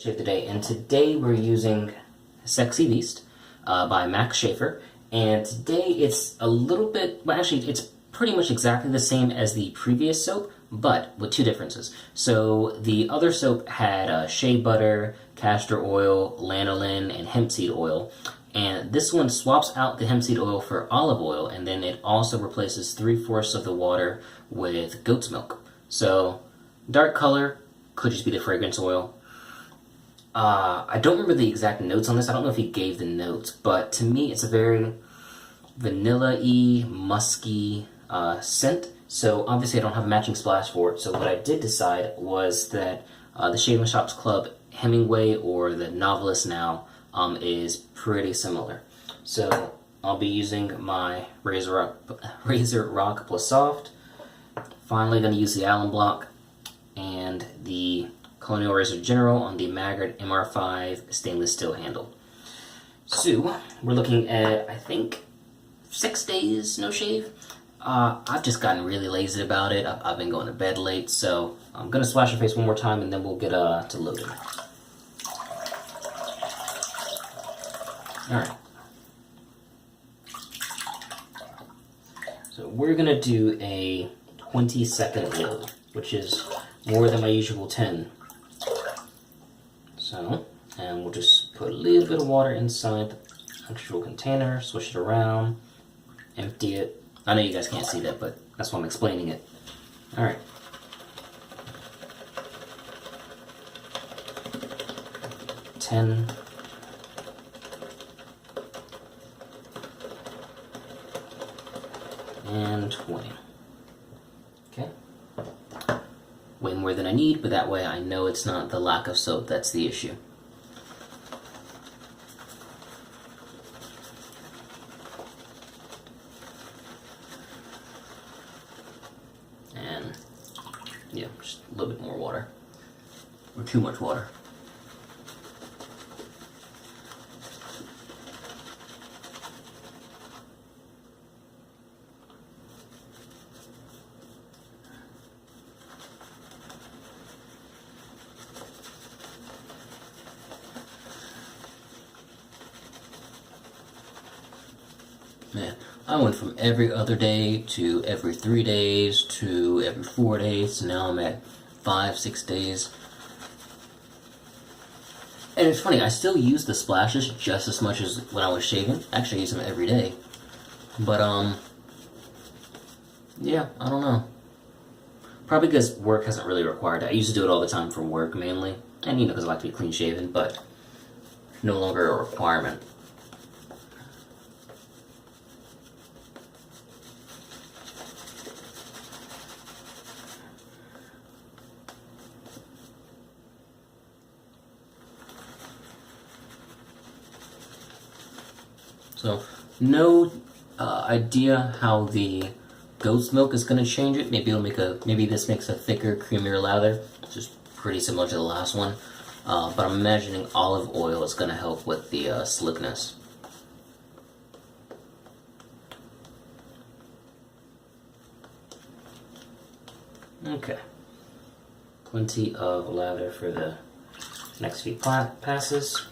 Shave today, and today we're using Sexy Beast by Max Schaefer, and today it's a little bit, well actually it's pretty much exactly the same as the previous soap, but with two differences. So the other soap had shea butter, castor oil, lanolin, and hemp seed oil, and this one swaps out the hemp seed oil for olive oil, and then it also replaces 3/4 of the water with goat's milk. So dark color, could just be the fragrance oil. I don't remember the exact notes on this. I don't know if he gave the notes, but to me it's a very vanilla-y, musky scent. So obviously I don't have a matching splash for it. So what I did decide was that the Shaving Shops Club Hemmingway, or the Novelist now, is pretty similar. So I'll be using my Razor Rock Plus Soft. Finally going to use the Alum block and the Colonial Razor General on the Maggard MR5 stainless steel handle. So we're looking at, I think, 6 days no shave. I've just gotten really lazy about it. I've been going to bed late, so I'm gonna splash your face one more time and then we'll get to loading. Alright. So we're gonna do a 20-second load, which is more than my usual 10. So, and we'll just put a little bit of water inside the actual container, swish it around, empty it. I know you guys can't see that, but that's why I'm explaining it. Alright. $10. And 20. Okay. Way more than I need, but that way I know it's not the lack of soap that's the issue. And yeah, just a little bit more water. Or too much water. Man, I went from every other day to every 3 days to every 4 days, so now I'm at 5-6 days. And it's funny, I still use the splashes just as much as when I was shaving. Actually, I use them every day. But, yeah, I don't know. Probably because work hasn't really required it. I used to do it all the time for work, mainly. And, you know, because I like to be clean shaven, but no longer a requirement. So, no idea how the goat's milk is going to change it. Maybe this makes a thicker, creamier lather, which is pretty similar to the last one. But I'm imagining olive oil is going to help with the slickness. Okay. Plenty of lather for the next few passes.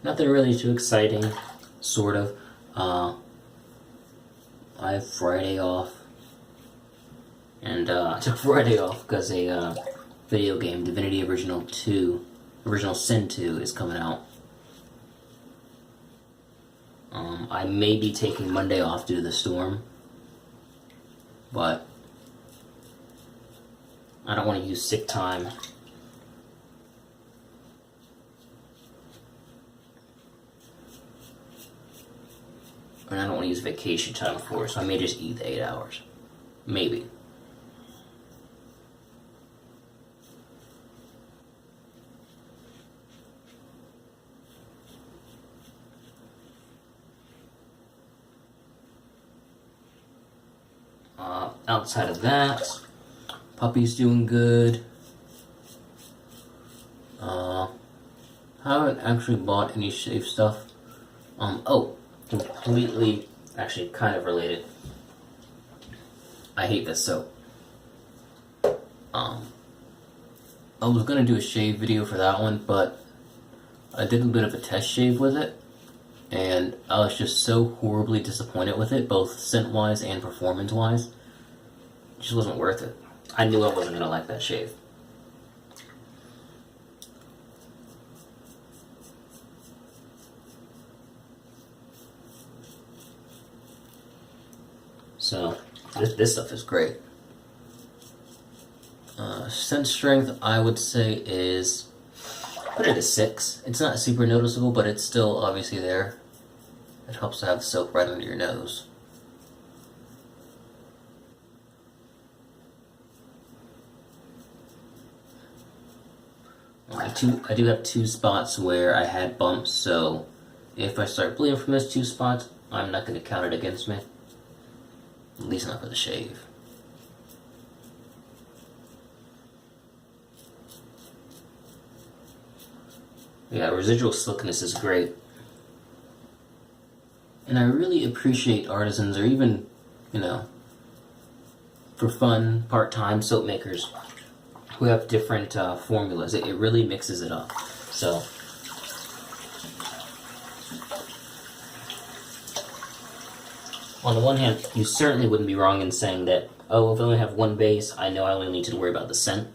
Nothing really too exciting, sort of. I have Friday off, and I took Friday off because a video game, Divinity Original Sin 2, is coming out. I may be taking Monday off due to the storm, but I don't want to use sick time. And I don't want to use vacation time for it, so I may just eat the 8 hours. Maybe. Outside of that, puppy's doing good. Haven't actually bought any shave stuff. Oh, completely, actually kind of related. I hate this soap. I was gonna do a shave video for that one, but I did a bit of a test shave with it, and I was just so horribly disappointed with it, both scent-wise and performance-wise. It just wasn't worth it. I knew I wasn't gonna like that shave. So, this stuff is great. Scent strength, I would say, is, put it at 6. It's not super noticeable, but it's still obviously there. It helps to have the soap right under your nose. I do have 2 spots where I had bumps, so if I start bleeding from those 2 spots, I'm not going to count it against me. At least not for the shave. Yeah, residual slickness is great. And I really appreciate artisans, or even, you know, for fun, part-time soap makers who have different formulas. It really mixes it up. So, on the one hand, you certainly wouldn't be wrong in saying that, oh, if I only have one base, I know I only need to worry about the scent.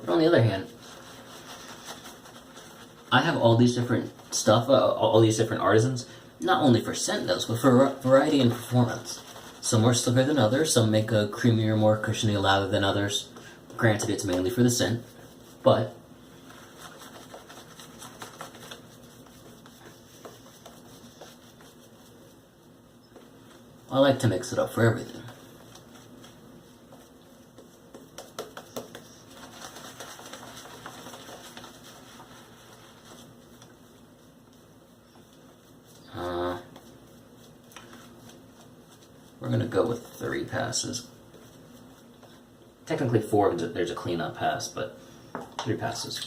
But on the other hand, I have all these different stuff, all these different artisans, not only for scent though, but for variety and performance. Some are slicker than others, some make a creamier, more cushiony lather than others. Granted, it's mainly for the scent, but I like to mix it up for everything. We're going to go with 3 passes. Technically 4, there's a cleanup pass, but 3 passes.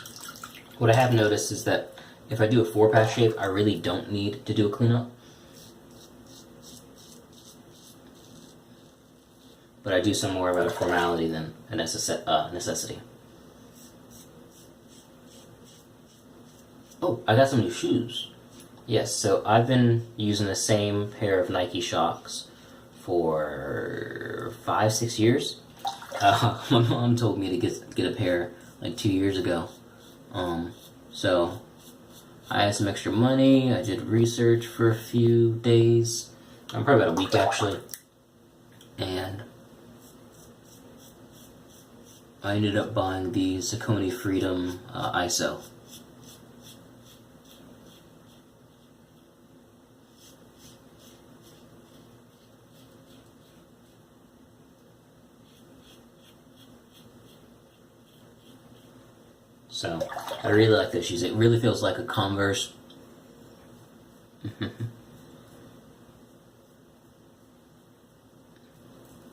What I have noticed is that if I do a 4-pass shave, I really don't need to do a cleanup. But I do some more about a formality than a necessity. Oh, I got some new shoes. Yes, so I've been using the same pair of Nike Shox for 5-6 years. My mom told me to get a pair like 2 years ago. So I had some extra money. I did research for a few days. Probably about a week actually. And I ended up buying the Saucony Freedom ISO. So, I really like those shoes. It really feels like a Converse.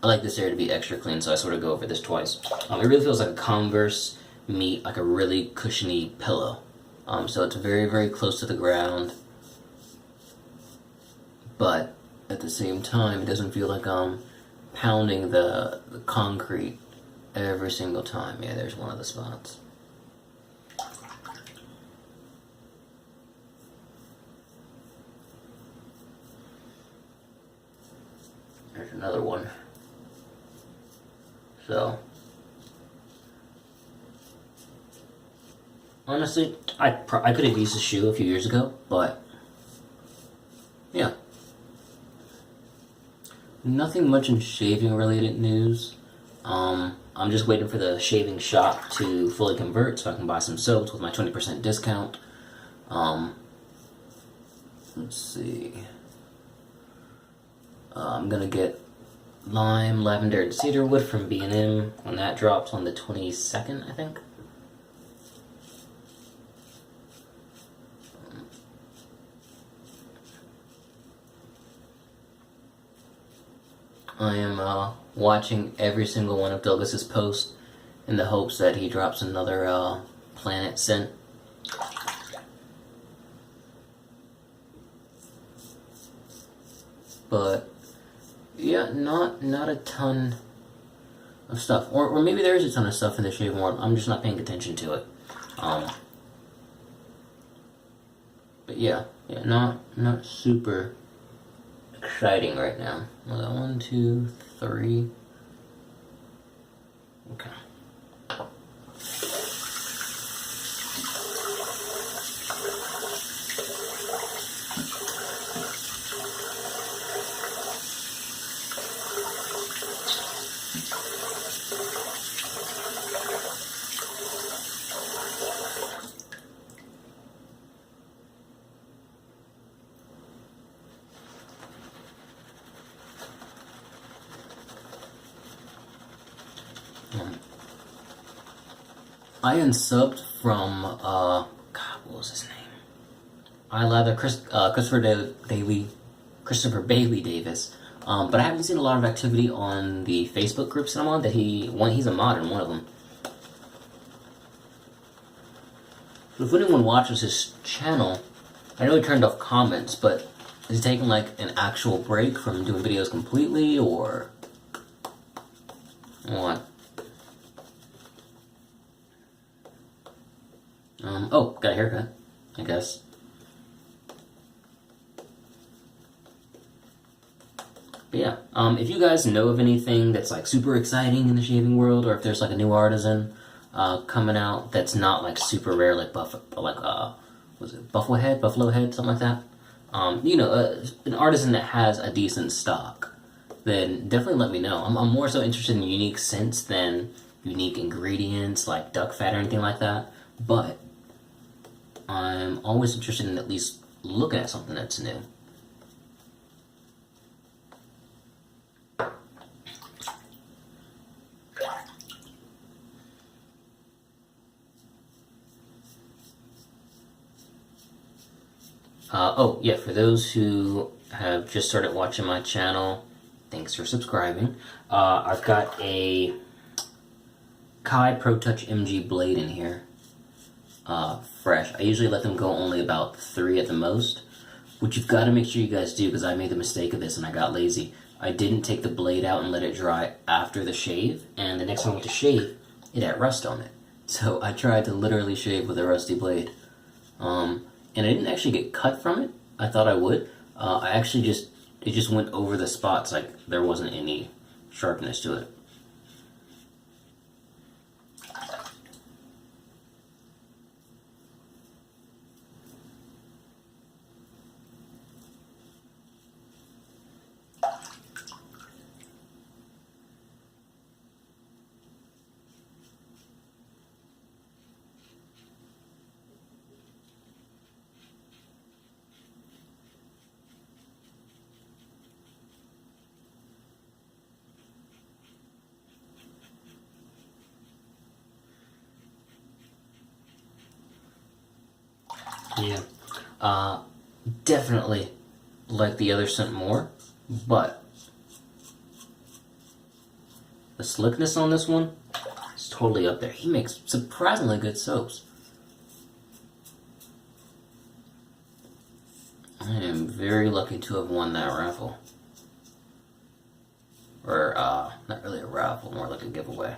I like this area to be extra clean, so I sort of go over this twice. It really feels like a Converse meet like a really cushiony pillow. So it's very, very close to the ground, but at the same time, it doesn't feel like I'm pounding the concrete every single time. Yeah, there's one of the spots. There's another one. So, honestly, I could have used this shoe a few years ago, but yeah. Nothing much in shaving related news. I'm just waiting for the shaving shop to fully convert so I can buy some soaps with my 20% discount. Let's see. I'm gonna get lime, lavender, and cedarwood from B&M when that drops on the 22nd, I think. I am watching every single one of Douglas's posts in the hopes that he drops another planet scent. But yeah, not a ton of stuff, or maybe there is a ton of stuff in the shaving world. I'm just not paying attention to it. But yeah, not super exciting right now. Well, 1, 2, 3. Okay. I unsubbed from, God, what was his name? Christopher Bailey Davis. But I haven't seen a lot of activity on the Facebook groups that I'm on. He's a mod in one of them. So if anyone watches his channel, I know he turned off comments, but is he taking like an actual break from doing videos completely, or what? Oh, got a haircut, I guess. But yeah, if you guys know of anything that's like super exciting in the shaving world, or if there's like a new artisan coming out that's not like super rare, like was it Buffalo Head, something like that. An artisan that has a decent stock, then definitely let me know. I'm more so interested in unique scents than unique ingredients like duck fat or anything like that. But I'm always interested in at least looking at something that's new. Oh, yeah, for those who have just started watching my channel, thanks for subscribing. I've got a Kai ProTouch MG blade in here, fresh. I usually let them go only about 3 at the most, which you've got to make sure you guys do, because I made the mistake of this and I got lazy. I didn't take the blade out and let it dry after the shave, and the next time I went to shave, it had rust on it. So I tried to literally shave with a rusty blade. And I didn't actually get cut from it. I thought I would. It just went over the spots, like there wasn't any sharpness to it. Yeah, definitely like the other scent more, but the slickness on this one is totally up there. He makes surprisingly good soaps. I am very lucky to have won that raffle. Or, not really a raffle, more like a giveaway.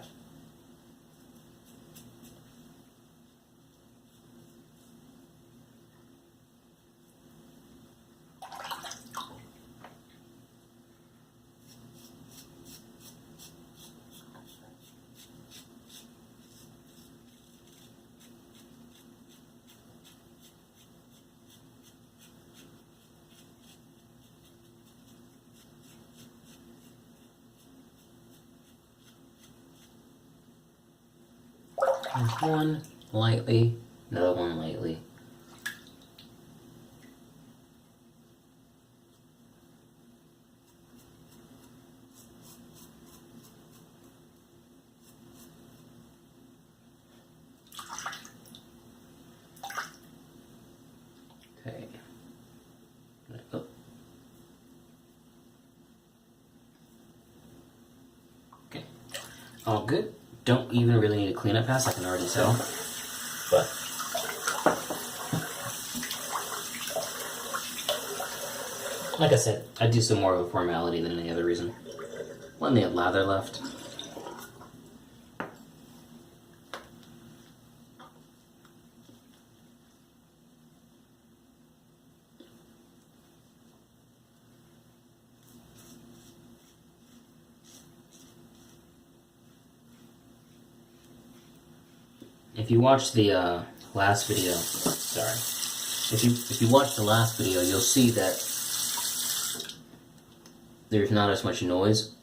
One lightly, another one lightly. Okay. Oh. all good. Don't even really need a cleanup pass, I can already tell. But like I said, I do some more of a formality than any other reason. Plenty of lather left. If you watch the last video, if you watch the last video, you'll see that there's not as much noise.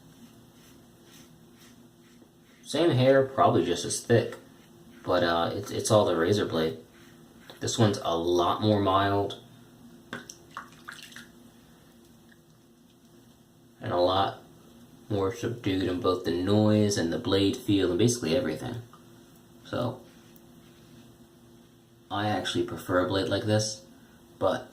Same hair, probably just as thick, but it's all the razor blade. This one's a lot more mild and a lot more subdued in both the noise and the blade feel and basically everything. So I actually prefer a blade like this, but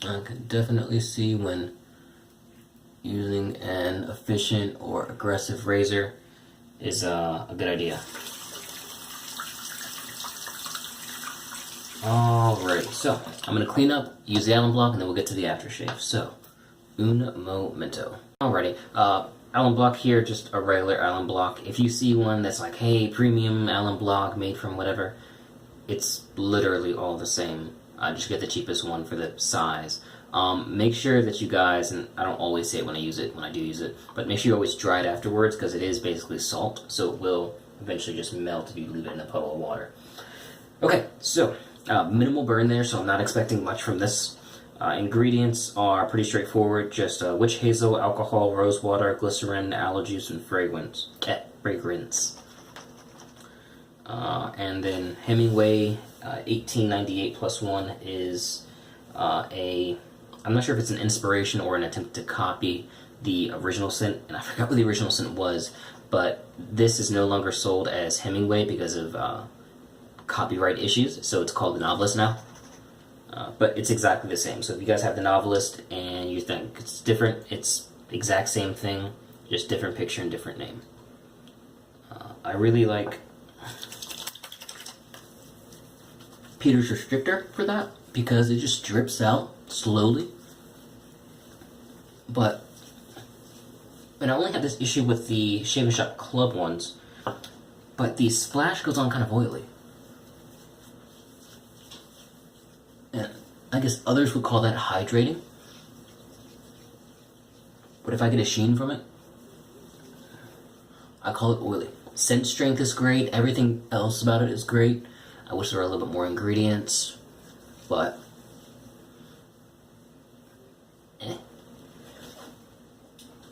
I can definitely see when using an efficient or aggressive razor is a good idea. Alright, so I'm going to clean up, use the Alum block, and then we'll get to the aftershave. So, un momento. Alrighty, Alum block here, just a regular Alum block. If you see one that's like, hey, premium Alum block made from whatever, it's literally all the same. Just get the cheapest one for the size. Make sure that you guys, and I don't always say it when I do use it, but make sure you always dry it afterwards because it is basically salt, so it will eventually just melt if you leave it in a puddle of water. Okay, so minimal burn there, so I'm not expecting much from this. Ingredients are pretty straightforward, just witch hazel, alcohol, rose water, glycerin, aloe juice, and fragrance. And then Hemmingway 1898 plus 1 is I'm not sure if it's an inspiration or an attempt to copy the original scent, and I forgot what the original scent was, but this is no longer sold as Hemmingway because of copyright issues, so it's called the Novelist now. But it's exactly the same, so if you guys have the Novelist and you think it's different, it's exact same thing, just different picture and different name. I really like Peter's Restrictor for that, because it just drips out slowly. But, and I only have this issue with the Shave and Shop Club ones, but the splash goes on kind of oily. And I guess others would call that hydrating. But if I get a sheen from it, I call it oily. Scent strength is great, everything else about it is great. I wish there were a little bit more ingredients, but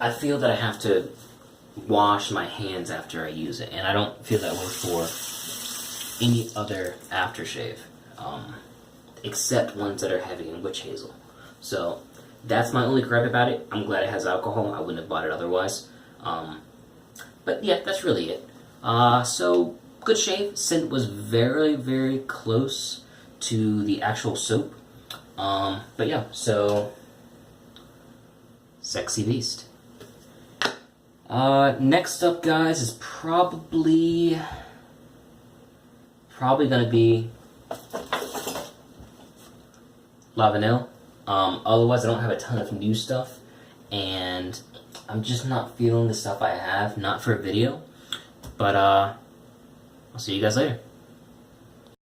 I feel that I have to wash my hands after I use it, and I don't feel that way for any other aftershave, except ones that are heavy in witch hazel. So that's my only gripe about it. I'm glad it has alcohol. I wouldn't have bought it otherwise. But yeah, that's really it. So good shave. Scent was very, very close to the actual soap. But yeah, so sexy beast. Next up, guys, is probably gonna be La Vanille. Otherwise, I don't have a ton of new stuff, and I'm just not feeling the stuff I have, not for a video. But I'll see you guys later.